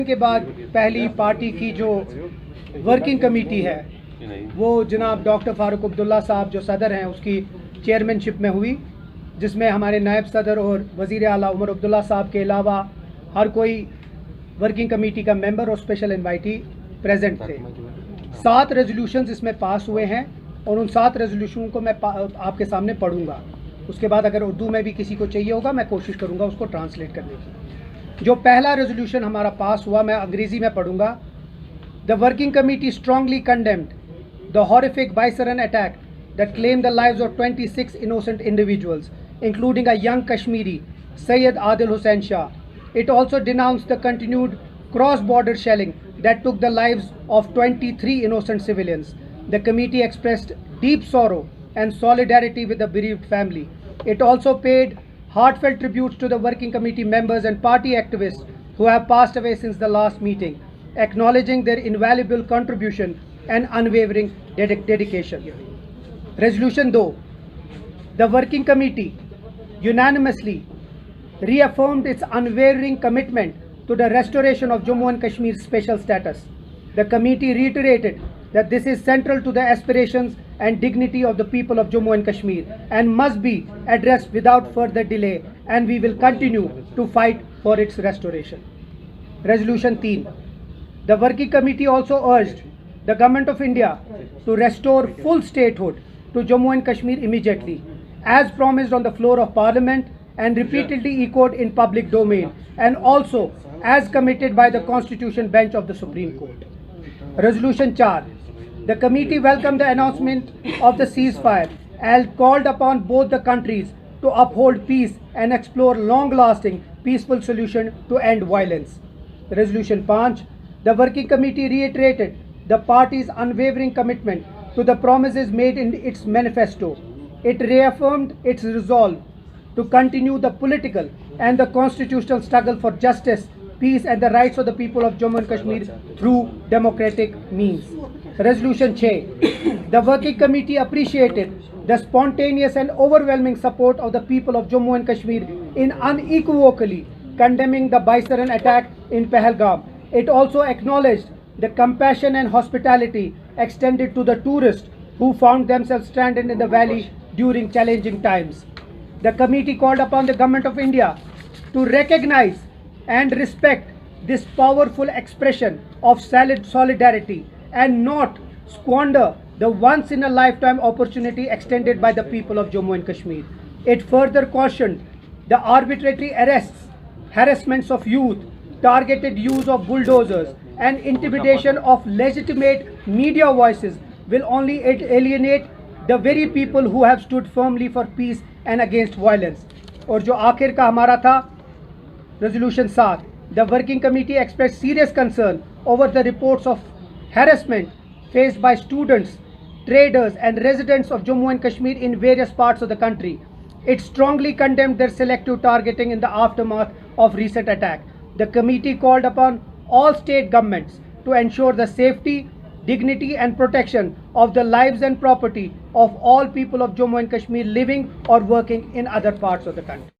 के बाद पहली पार्टी की जो वर्किंग कमेटी है वो जनाब डॉक्टर फारूक अब्दुल्ला साहब जो सदर हैं उसकी चेयरमैनशिप में हुई, जिसमें हमारे नायब सदर और वज़ीर आला उमर अब्दुल्ला साहब के अलावा हर कोई वर्किंग कमेटी का मेंबर और स्पेशल इनवाइटी प्रेजेंट थे। 7 रेजोल्यूशंस इसमें पास हुए हैं और उन 7 रेजोल्यूशन को मैं आपके सामने पढ़ूंगा। उसके बाद अगर उर्दू में भी किसी को चाहिए होगा मैं कोशिश करूंगा उसको ट्रांसलेट करने की। जो पहला रेजोल्यूशन हमारा पास हुआ मैं अंग्रेज़ी में पढ़ूंगा। The working committee strongly condemned the horrific Baisaran attack that claimed the lives of 26 innocent individuals, including a young Kashmiri, Syed Adil Hussain Shah. It also denounced the continued cross-border shelling that took the lives of 23 innocent civilians. The committee expressed deep sorrow and solidarity with the bereaved family. It also paid heartfelt tributes to the working committee members and party activists who have passed away since the last meeting, acknowledging their invaluable contribution and unwavering dedication. Resolution 2. The Working Committee unanimously reaffirmed its unwavering commitment to the restoration of Jammu and Kashmir's special status. The committee reiterated that this is central to the aspirations and dignity of the people of Jammu and Kashmir and must be addressed without further delay, and we will continue to fight for its restoration. Resolution 3. The Working Committee also urged the Government of India to restore full statehood to Jammu and Kashmir immediately, as promised on the floor of Parliament and repeatedly echoed in public domain, and also as committed by the Constitution Bench of the Supreme Court. Resolution 4. The committee welcomed the announcement of the ceasefire and called upon both the countries to uphold peace and explore long-lasting peaceful solution to end violence. Resolution 5. The Working Committee reiterated the party's unwavering commitment to the promises made in its manifesto. It reaffirmed its resolve to continue the political and the constitutional struggle for justice, peace and the rights of the people of Jammu and Kashmir through democratic means. Resolution 6. The Working Committee appreciated the spontaneous and overwhelming support of the people of Jammu and Kashmir in unequivocally condemning the Baisaran attack in Pahalgam. It also acknowledged the compassion and hospitality extended to the tourists who found themselves stranded in the valley during challenging times. The committee called upon the Government of India to recognize and respect this powerful expression of solidarity and not squander the once-in-a-lifetime opportunity extended by the people of Jammu and Kashmir. It further cautioned the arbitrary arrests, harassments of youth, targeted use of bulldozers, and intimidation of legitimate media voices will only alienate the very people who have stood firmly for peace and against violence. और जो आखिर का हमारा था resolution 7, the working committee expressed serious concern over the reports of harassment faced by students, traders and residents of Jammu and Kashmir in various parts of the country. It strongly condemned their selective targeting in the aftermath of recent attack. The committee called upon all state governments to ensure the safety, dignity and protection of the lives and property of all people of Jammu and Kashmir living or working in other parts of the country.